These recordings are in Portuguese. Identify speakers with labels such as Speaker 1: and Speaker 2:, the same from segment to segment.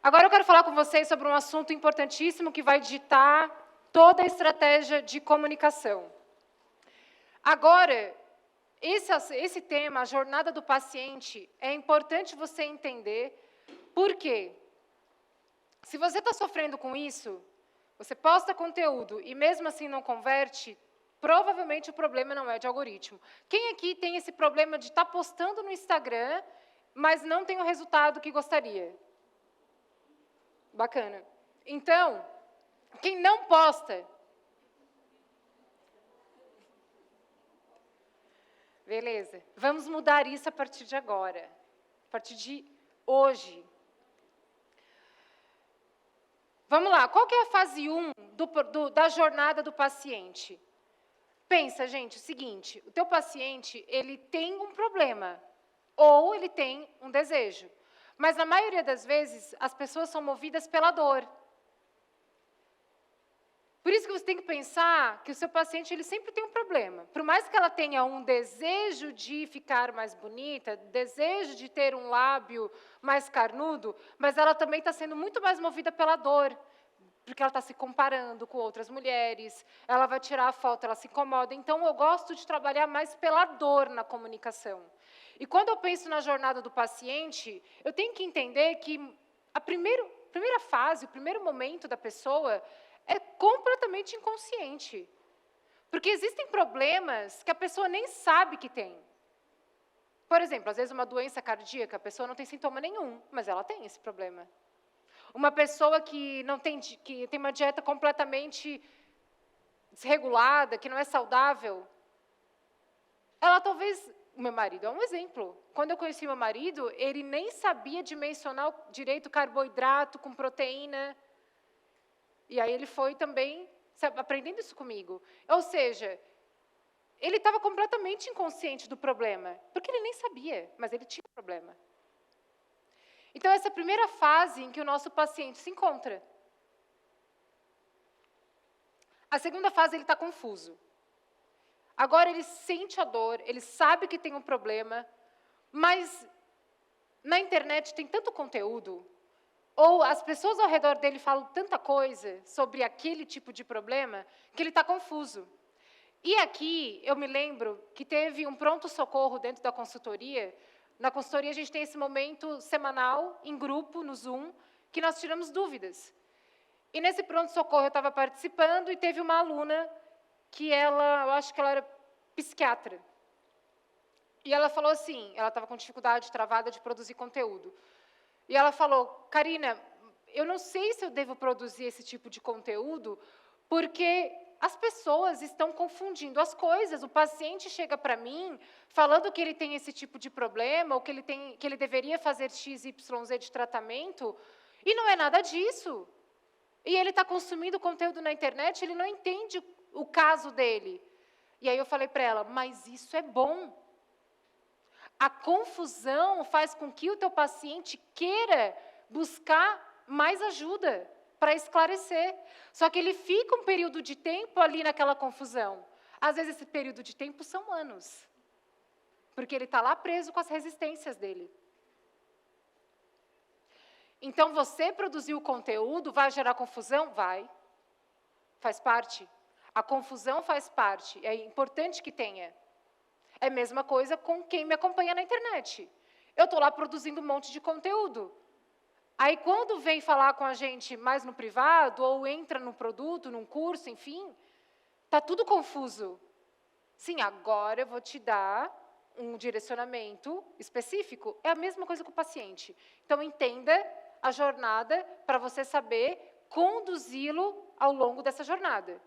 Speaker 1: Agora eu quero falar com vocês sobre um assunto importantíssimo que vai ditar toda a estratégia de comunicação. Agora, esse tema, a jornada do paciente, é importante você entender por quê. Se você está sofrendo com isso, você posta conteúdo e mesmo assim não converte, provavelmente o problema não é de algoritmo. Quem aqui tem esse problema de estar postando no Instagram, mas não tem o resultado que gostaria? Bacana. Então, quem não posta... Beleza. Vamos mudar isso a partir de agora. A partir de hoje. Vamos lá. Qual que é a fase 1 da jornada do paciente? Pensa, gente, o seguinte. O teu paciente, ele tem um problema. Ou ele tem um desejo. Mas, na maioria das vezes, as pessoas são movidas pela dor. Por isso que você tem que pensar que o seu paciente ele sempre tem um problema. Por mais que ela tenha um desejo de ficar mais bonita, desejo de ter um lábio mais carnudo, mas ela também está sendo muito mais movida pela dor. Porque ela está se comparando com outras mulheres, ela vai tirar a foto, ela se incomoda. Então, eu gosto de trabalhar mais pela dor na comunicação. E quando eu penso na jornada do paciente, eu tenho que entender que a primeira fase, o primeiro momento da pessoa é completamente inconsciente. Porque existem problemas que a pessoa nem sabe que tem. Por exemplo, às vezes uma doença cardíaca, a pessoa não tem sintoma nenhum, mas ela tem esse problema. Uma pessoa que tem uma dieta completamente desregulada, que não é saudável, ela talvez... O meu marido é um exemplo. Quando eu conheci meu marido, ele nem sabia dimensionar direito carboidrato com proteína. E aí ele foi também aprendendo isso comigo. Ou seja, ele estava completamente inconsciente do problema, porque ele nem sabia, mas ele tinha um problema. Então, essa é a primeira fase em que o nosso paciente se encontra. A segunda fase, ele está confuso. Agora, ele sente a dor, ele sabe que tem um problema, mas na internet tem tanto conteúdo, ou as pessoas ao redor dele falam tanta coisa sobre aquele tipo de problema, que ele está confuso. E aqui, eu me lembro que teve um pronto-socorro dentro da consultoria. Na consultoria, a gente tem esse momento semanal, em grupo, no Zoom, que nós tiramos dúvidas. E nesse pronto-socorro eu estava participando e teve uma aluna que eu acho que ela era psiquiatra. E ela falou assim, ela estava com dificuldade travada de produzir conteúdo. E ela falou, Karina, eu não sei se eu devo produzir esse tipo de conteúdo, porque as pessoas estão confundindo as coisas. O paciente chega para mim falando que ele tem esse tipo de problema, ou que ele deveria fazer X, Y, Z de tratamento, e não é nada disso. E ele está consumindo conteúdo na internet, ele não entende o caso dele. E aí eu falei para ela, mas isso é bom. A confusão faz com que o teu paciente queira buscar mais ajuda para esclarecer. Só que ele fica um período de tempo ali naquela confusão. Às vezes, esse período de tempo são anos. Porque ele está lá preso com as resistências dele. Então, você produzir o conteúdo vai gerar confusão? Vai. Faz parte. A confusão faz parte. É importante que tenha. É a mesma coisa com quem me acompanha na internet. Eu estou lá produzindo um monte de conteúdo. Aí, quando vem falar com a gente mais no privado, ou entra no produto, num curso, enfim, está tudo confuso. Sim, agora eu vou te dar um direcionamento específico. É a mesma coisa com o paciente. Então, entenda a jornada para você saber conduzi-lo ao longo dessa jornada.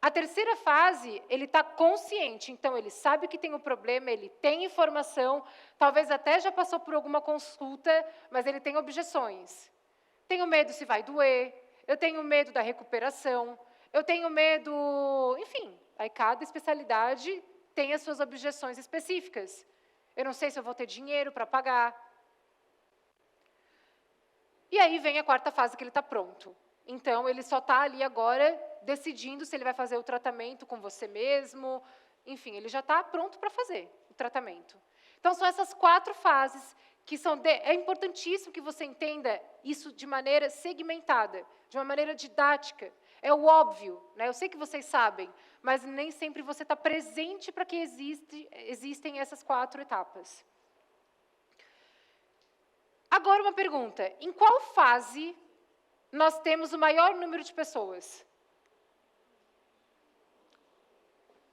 Speaker 1: A terceira fase, ele está consciente, então ele sabe que tem um problema, ele tem informação, talvez até já passou por alguma consulta, mas ele tem objeções. Tenho medo se vai doer, eu tenho medo da recuperação, eu tenho medo... Enfim, aí cada especialidade tem as suas objeções específicas. Eu não sei se eu vou ter dinheiro para pagar. E aí vem a quarta fase, que ele está pronto. Então, ele só está ali agora decidindo se ele vai fazer o tratamento com você mesmo. Enfim, ele já está pronto para fazer o tratamento. Então, são essas 4 fases É importantíssimo que você entenda isso de maneira segmentada, de uma maneira didática. É o óbvio, né? Eu sei que vocês sabem, mas nem sempre você está presente para que existem essas 4 etapas. Agora uma pergunta, em qual fase nós temos o maior número de pessoas?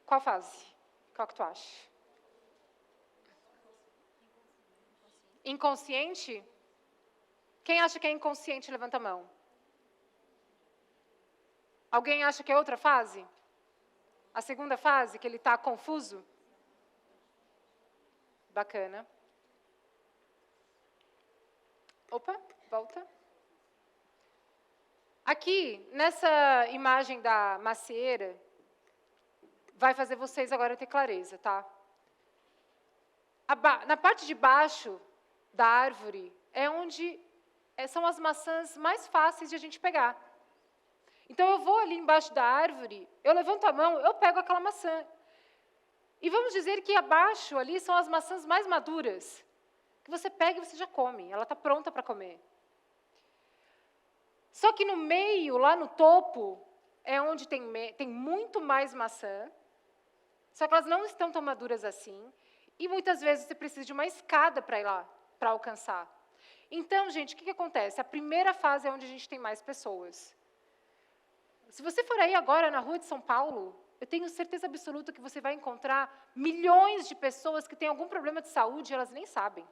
Speaker 1: Qual fase? Qual que tu acha? Inconsciente? Quem acha que é inconsciente, levanta a mão. Alguém acha que é outra fase? A segunda fase, que ele está confuso? Bacana. Opa, volta. Aqui, nessa imagem da macieira, vai fazer vocês agora ter clareza, tá? Na parte de baixo da árvore é onde são as maçãs mais fáceis de a gente pegar. Então, eu vou ali embaixo da árvore, eu levanto a mão, eu pego aquela maçã. E vamos dizer que abaixo ali são as maçãs mais maduras, que você pega e você já come, ela está pronta para comer. Só que no meio, lá no topo, é onde tem muito mais maçã, só que elas não estão tão maduras assim, e muitas vezes você precisa de uma escada para ir lá, para alcançar. Então, gente, o que acontece? A primeira fase é onde a gente tem mais pessoas. Se você for aí agora na rua de São Paulo, eu tenho certeza absoluta que você vai encontrar milhões de pessoas que têm algum problema de saúde e elas nem sabem.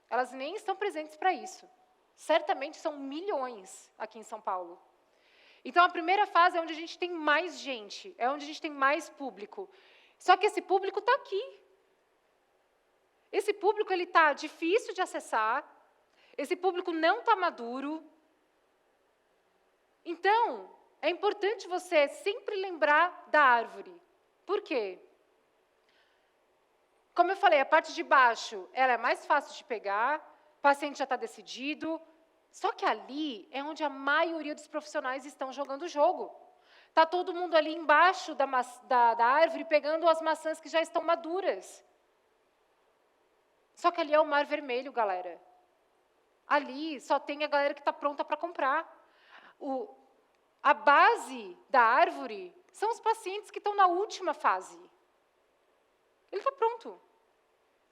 Speaker 1: Elas nem estão presentes para isso. Certamente são milhões aqui em São Paulo. Então, a primeira fase é onde a gente tem mais gente, é onde a gente tem mais público. Só que esse público está aqui. Esse público está difícil de acessar, esse público não está maduro. Então, é importante você sempre lembrar da árvore. Por quê? Como eu falei, a parte de baixo ela é mais fácil de pegar, o paciente já está decidido, só que ali é onde a maioria dos profissionais estão jogando o jogo. Está todo mundo ali embaixo da árvore pegando as maçãs que já estão maduras. Só que ali é o mar vermelho, galera. Ali só tem a galera que está pronta para comprar. A base da árvore são os pacientes que estão na última fase. Ele está pronto.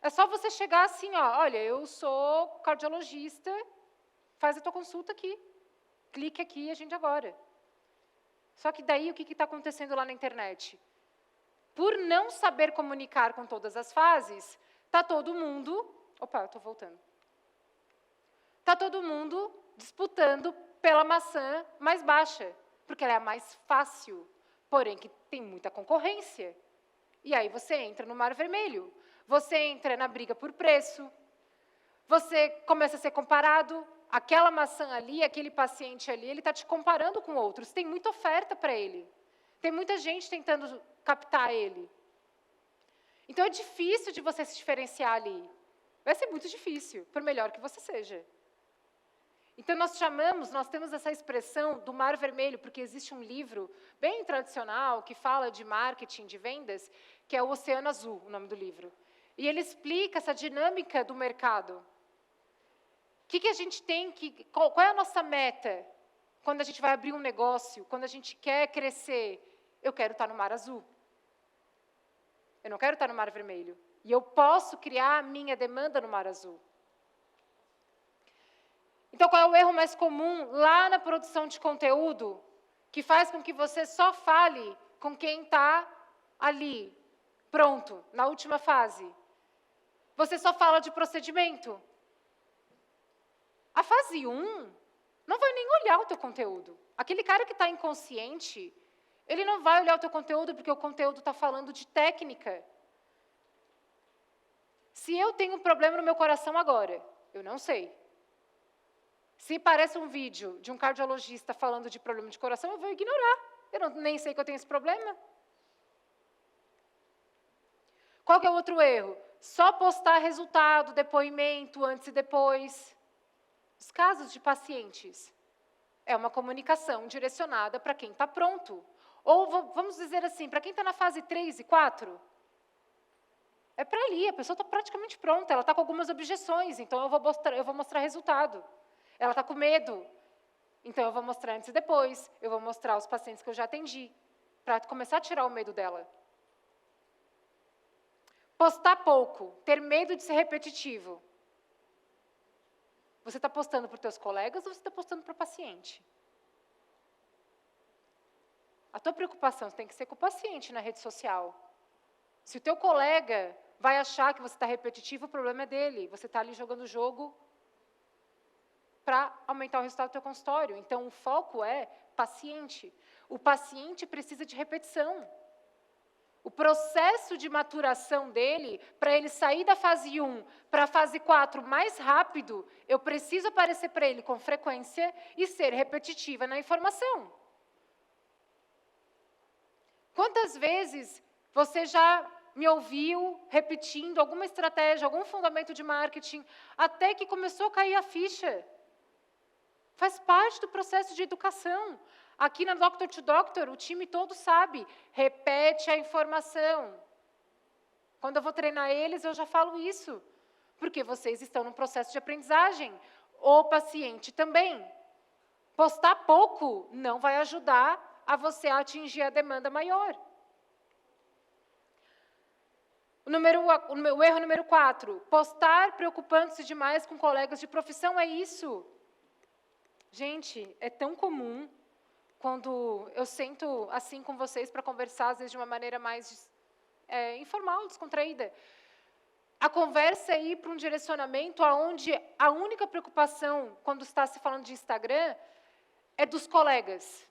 Speaker 1: É só você chegar assim, ó, olha, eu sou cardiologista, faz a tua consulta aqui. Clique aqui e agende agora. Só que daí o que está acontecendo lá na internet? Por não saber comunicar com todas as fases, está todo mundo... Opa, eu estou voltando. Está todo mundo disputando pela maçã mais baixa, porque ela é a mais fácil, porém que tem muita concorrência. E aí você entra no mar vermelho, você entra na briga por preço, você começa a ser comparado, aquela maçã ali, aquele paciente ali, ele está te comparando com outros, tem muita oferta para ele, tem muita gente tentando captar ele. Então é difícil de você se diferenciar ali, vai ser muito difícil, por melhor que você seja. Então, nós temos essa expressão do mar vermelho, porque existe um livro bem tradicional que fala de marketing, de vendas, que é o Oceano Azul, o nome do livro. E ele explica essa dinâmica do mercado. O que a gente tem qual é a nossa meta quando a gente vai abrir um negócio, quando a gente quer crescer? Eu quero estar no mar azul. Eu não quero estar no mar vermelho. E eu posso criar a minha demanda no mar azul. Então, qual é o erro mais comum lá na produção de conteúdo que faz com que você só fale com quem está ali, pronto, na última fase? Você só fala de procedimento. A fase 1 não vai nem olhar o teu conteúdo. Aquele cara que está inconsciente, ele não vai olhar o teu conteúdo porque o conteúdo está falando de técnica. Se eu tenho um problema no meu coração agora, eu não sei. Se parece um vídeo de um cardiologista falando de problema de coração, eu vou ignorar. Eu nem sei que eu tenho esse problema. Qual que é o outro erro? Só postar resultado, depoimento, antes e depois. Os casos de pacientes. É uma comunicação direcionada para quem está pronto. Ou, vamos dizer assim, para quem está na fase 3 e 4. É para ali, a pessoa está praticamente pronta, ela está com algumas objeções, então eu vou mostrar resultado. Ela está com medo, então eu vou mostrar antes e depois, eu vou mostrar os pacientes que eu já atendi, para começar a tirar o medo dela. Postar pouco, ter medo de ser repetitivo. Você está postando para os seus colegas ou você está postando para o paciente? A tua preocupação tem que ser com o paciente na rede social. Se o teu colega vai achar que você está repetitivo, o problema é dele. Você está ali jogando o jogo para aumentar o resultado do teu consultório. Então, o foco é paciente. O paciente precisa de repetição. O processo de maturação dele, para ele sair da fase 1 para a fase 4 mais rápido, eu preciso aparecer para ele com frequência e ser repetitiva na informação. Quantas vezes você já me ouviu repetindo alguma estratégia, algum fundamento de marketing, até que começou a cair a ficha? Faz parte do processo de educação. Aqui na Doctor to Doctor, o time todo sabe, repete a informação. Quando eu vou treinar eles, eu já falo isso, porque vocês estão num processo de aprendizagem. O paciente também. Postar pouco não vai ajudar a você atingir a demanda maior. O erro número 4, postar preocupando-se demais com colegas de profissão, é isso. Gente, é tão comum quando eu sento assim com vocês para conversar, às vezes de uma maneira mais informal, descontraída. A conversa é ir para um direcionamento onde a única preocupação, quando está se falando de Instagram, é dos colegas.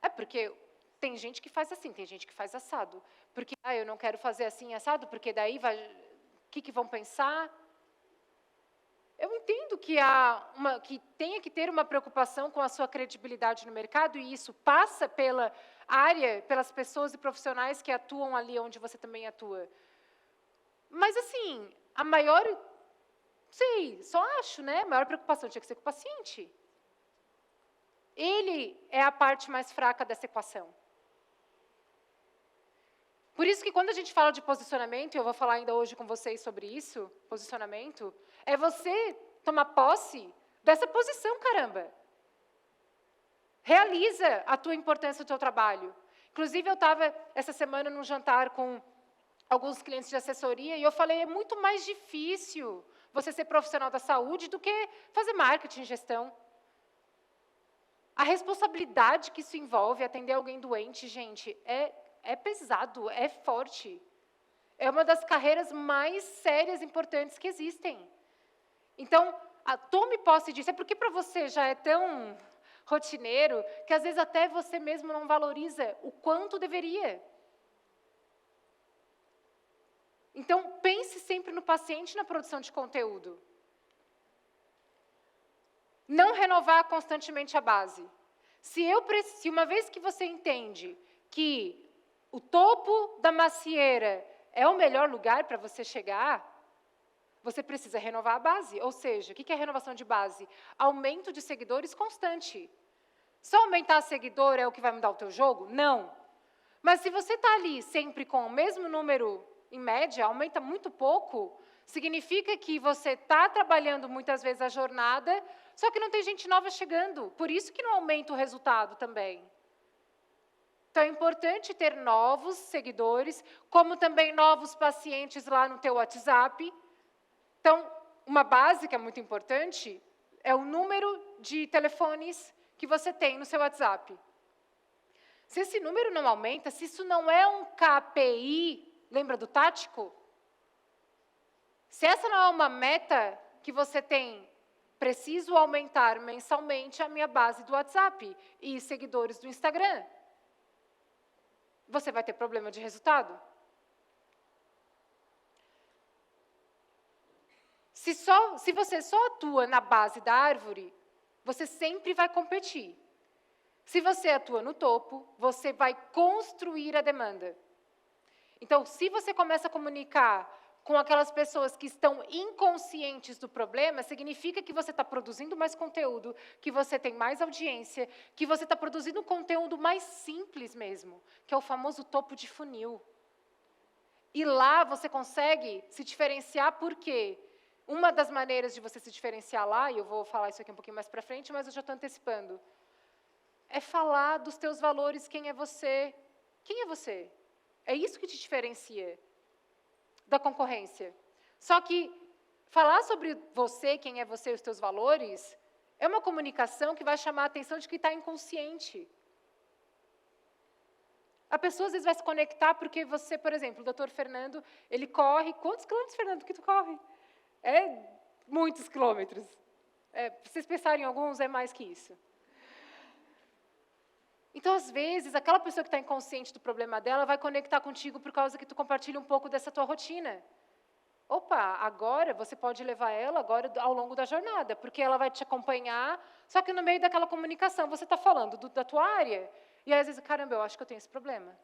Speaker 1: É porque tem gente que faz assim, tem gente que faz assado. Porque eu não quero fazer assim assado, porque daí vai, o que vão pensar? Eu entendo que que tenha que ter uma preocupação com a sua credibilidade no mercado, e isso passa pela área, pelas pessoas e profissionais que atuam ali onde você também atua. Mas, assim, a maior, sei, só acho, né? A maior preocupação tinha que ser com o paciente. Ele é a parte mais fraca dessa equação. Por isso que quando a gente fala de posicionamento, e eu vou falar ainda hoje com vocês sobre isso, posicionamento, é você tomar posse dessa posição, caramba. Realiza a tua importância do teu trabalho. Inclusive, eu estava essa semana num jantar com alguns clientes de assessoria e eu falei, é muito mais difícil você ser profissional da saúde do que fazer marketing e gestão. A responsabilidade que isso envolve, atender alguém doente, gente, é pesado, é forte. É uma das carreiras mais sérias e importantes que existem. Então, tome posse disso. É porque para você já é tão rotineiro que às vezes até você mesmo não valoriza o quanto deveria. Então, pense sempre no paciente na produção de conteúdo. Não renovar constantemente a base. Se uma vez que você entende que o topo da macieira é o melhor lugar para você chegar, você precisa renovar a base. Ou seja, o que é renovação de base? Aumento de seguidores constante. Só aumentar seguidor é o que vai mudar o teu jogo? Não. Mas se você está ali sempre com o mesmo número, em média, aumenta muito pouco, significa que você está trabalhando muitas vezes a jornada, só que não tem gente nova chegando. Por isso que não aumenta o resultado também. Então, é importante ter novos seguidores, como também novos pacientes lá no teu WhatsApp. Então, uma base que é muito importante é o número de telefones que você tem no seu WhatsApp. Se esse número não aumenta, se isso não é um KPI, lembra do tático? Se essa não é uma meta que você tem, preciso aumentar mensalmente a minha base do WhatsApp e seguidores do Instagram. Você vai ter problema de resultado? Se você só atua na base da árvore, você sempre vai competir. Se você atua no topo, você vai construir a demanda. Então, se você começa a comunicar com aquelas pessoas que estão inconscientes do problema, significa que você está produzindo mais conteúdo, que você tem mais audiência, que você está produzindo um conteúdo mais simples mesmo, que é o famoso topo de funil. E lá você consegue se diferenciar, por quê? Uma das maneiras de você se diferenciar lá, e eu vou falar isso aqui um pouquinho mais para frente, mas eu já estou antecipando, é falar dos teus valores, quem é você. Quem é você? É isso que te diferencia da concorrência. Só que falar sobre você, quem é você e os teus valores, é uma comunicação que vai chamar a atenção de quem está inconsciente. A pessoa, às vezes, vai se conectar porque você, por exemplo, o doutor Fernando, ele corre... Quantos quilômetros, Fernando, que tu corre? É muitos quilômetros. Se vocês pensarem em alguns, é mais que isso. Então, às vezes, aquela pessoa que está inconsciente do problema dela vai conectar contigo por causa que tu compartilha um pouco dessa tua rotina. Opa, agora você pode levar ela agora ao longo da jornada, porque ela vai te acompanhar, só que no meio daquela comunicação você está falando da tua área, e aí, às vezes, caramba, eu acho que eu tenho esse problema.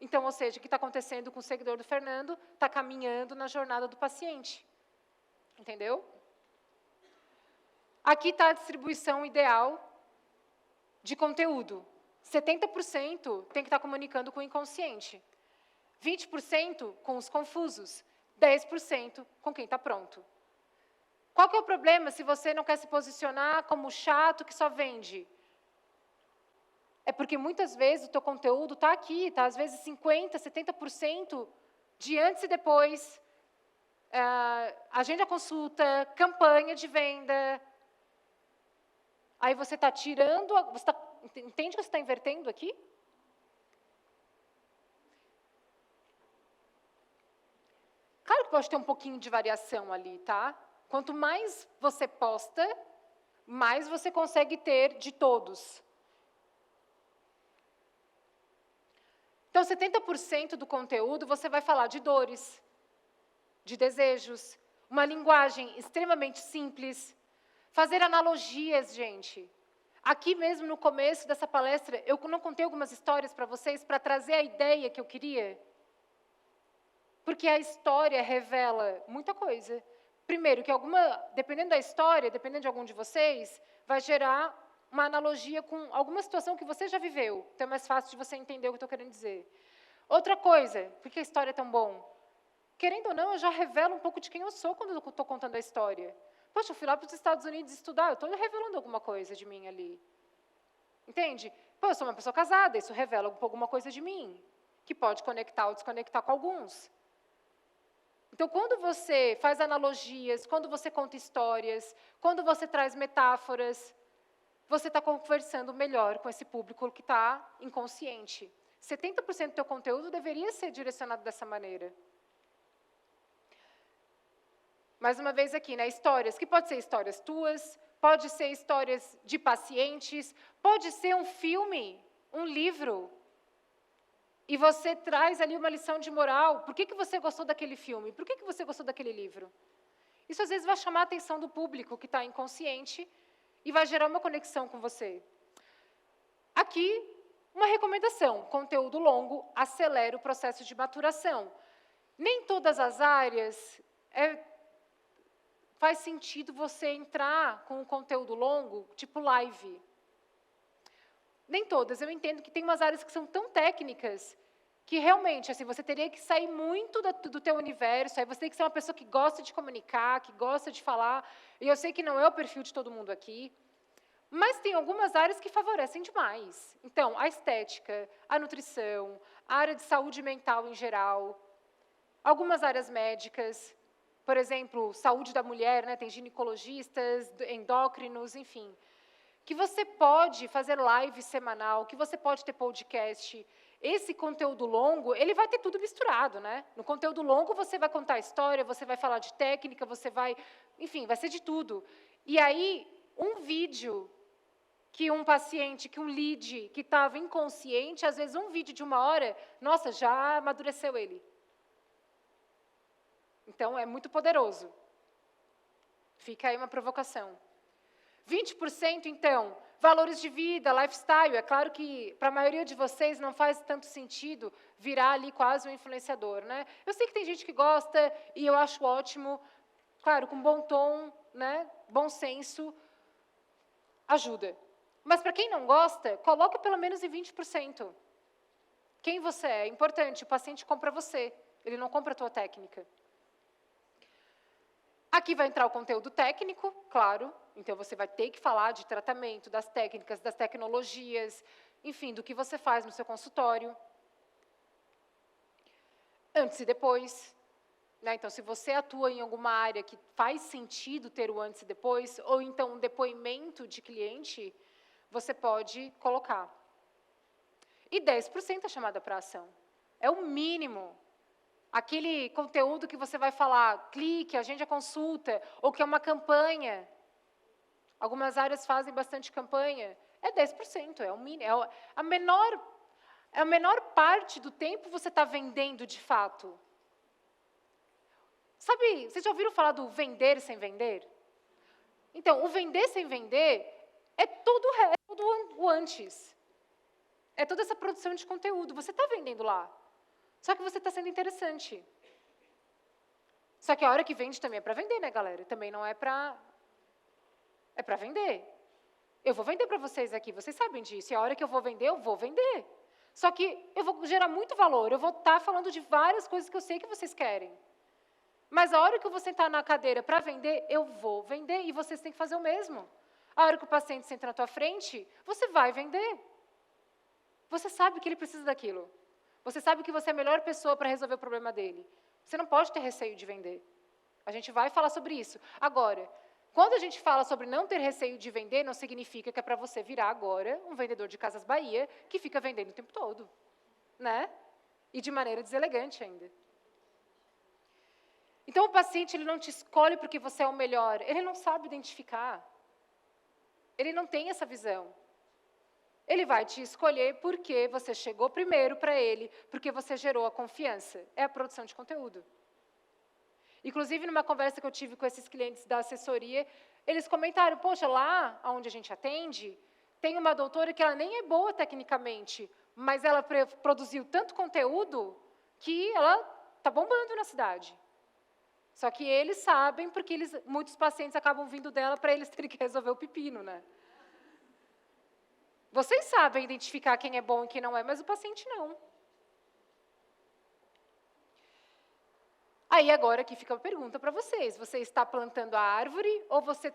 Speaker 1: Então, ou seja, o que está acontecendo com o seguidor do Fernando está caminhando na jornada do paciente. Entendeu? Aqui está a distribuição ideal de conteúdo. 70% tem que estar comunicando com o inconsciente. 20% com os confusos. 10% com quem está pronto. Qual que é o problema se você não quer se posicionar como chato que só vende? É porque muitas vezes o teu conteúdo está aqui, está às vezes 50%, 70% de antes e depois, agenda consulta, campanha de venda. Aí você está tirando, entende que você está invertendo aqui? Claro que pode ter um pouquinho de variação ali, tá? Quanto mais você posta, mais você consegue ter de todos. Então, 70% do conteúdo você vai falar de dores, de desejos, uma linguagem extremamente simples, fazer analogias, gente. Aqui mesmo no começo dessa palestra, eu não contei algumas histórias para vocês para trazer a ideia que eu queria? Porque a história revela muita coisa. Primeiro, que dependendo da história, dependendo de algum de vocês, vai gerar uma analogia com alguma situação que você já viveu. Então, é mais fácil de você entender o que eu estou querendo dizer. Outra coisa, por que a história é tão bom? Querendo ou não, eu já revelo um pouco de quem eu sou quando eu estou contando a história. Poxa, eu fui lá para os Estados Unidos estudar, eu estou revelando alguma coisa de mim ali. Entende? Pô, eu sou uma pessoa casada, isso revela alguma coisa de mim, que pode conectar ou desconectar com alguns. Então, quando você faz analogias, quando você conta histórias, quando você traz metáforas, você está conversando melhor com esse público que está inconsciente. 70% do teu conteúdo deveria ser direcionado dessa maneira. Mais uma vez aqui, né? Histórias, que pode ser histórias tuas, pode ser histórias de pacientes, pode ser um filme, um livro. E você traz ali uma lição de moral. Por que você gostou daquele filme? Por que você gostou daquele livro? Isso, às vezes, vai chamar a atenção do público que está inconsciente e vai gerar uma conexão com você. Aqui, uma recomendação. Conteúdo longo acelera o processo de maturação. Nem todas as áreas faz sentido você entrar com um conteúdo longo, tipo live. Nem todas. Eu entendo que tem umas áreas que são tão técnicas que realmente, assim, você teria que sair muito do teu universo, aí você tem que ser uma pessoa que gosta de comunicar, que gosta de falar, e eu sei que não é o perfil de todo mundo aqui, mas tem algumas áreas que favorecem demais. Então, a estética, a nutrição, a área de saúde mental em geral, algumas áreas médicas, por exemplo, saúde da mulher, né, tem ginecologistas, endócrinos, enfim, que você pode fazer live semanal, que você pode ter podcast. Esse conteúdo longo, ele vai ter tudo misturado, né? No conteúdo longo, você vai contar a história, você vai falar de técnica, você vai... Enfim, vai ser de tudo. E aí, um vídeo que um paciente, que um lead que estava inconsciente, às vezes um vídeo de 1 hora, nossa, já amadureceu ele. Então, é muito poderoso. Fica aí uma provocação. 20%, então, valores de vida, lifestyle. É claro que, para a maioria de vocês, não faz tanto sentido virar ali quase um influenciador, né? Eu sei que tem gente que gosta, e eu acho ótimo. Claro, com bom tom, né? Bom senso, ajuda. Mas, para quem não gosta, coloca pelo menos em 20%. Quem você é? É importante, o paciente compra você. ele não compra a tua técnica. Aqui vai entrar o conteúdo técnico, claro, então você vai ter que falar de tratamento, das técnicas, das tecnologias, enfim, do que você faz no seu consultório. Antes e depois. Né? Então, se você atua em alguma área que faz sentido ter o antes e depois, ou então um depoimento de cliente, você pode colocar. E 10% é chamada para ação. É o mínimo. Aquele conteúdo que você vai falar, clique, agende a consulta, ou que é uma campanha. Algumas áreas fazem bastante campanha. É 10%, é o mínimo. A menor parte do tempo você está vendendo de fato. Sabe, vocês já ouviram falar do vender sem vender? Então, o vender sem vender é todo o antes. É toda essa produção de conteúdo. Você está vendendo lá. Só que você está sendo interessante. Só que a hora que vende também é para vender, né, galera? Também não é para... É para vender. Eu vou vender para vocês aqui, vocês sabem disso. E a hora que eu vou vender. Só que eu vou gerar muito valor. Eu vou estar falando de várias coisas que eu sei que vocês querem. Mas a hora que eu vou sentar na cadeira para vender, eu vou vender e vocês têm que fazer o mesmo. A hora que o paciente senta na tua frente, você vai vender. Você sabe que ele precisa daquilo. Você sabe que você é a melhor pessoa para resolver o problema dele. Você não pode ter receio de vender. A gente vai falar sobre isso. Agora, quando a gente fala sobre não ter receio de vender, não significa que é para você virar agora um vendedor de Casas Bahia que fica vendendo o tempo todo. Né? E de maneira deselegante ainda. Então, o paciente ele não te escolhe porque você é o melhor. Ele não sabe identificar. Ele não tem essa visão. Ele vai te escolher porque você chegou primeiro para ele, porque você gerou a confiança. É a produção de conteúdo. Inclusive, numa conversa que eu tive com esses clientes da assessoria, eles comentaram, poxa, lá onde a gente atende, tem uma doutora que ela nem é boa tecnicamente, mas ela produziu tanto conteúdo que ela está bombando na cidade. Só que eles sabem, porque muitos pacientes acabam vindo dela para eles terem que resolver o pepino, né? Vocês sabem identificar quem é bom e quem não é, mas o paciente não. Aí agora aqui fica a pergunta para vocês. Você está plantando a árvore ou você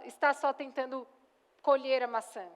Speaker 1: está só tentando colher a maçã?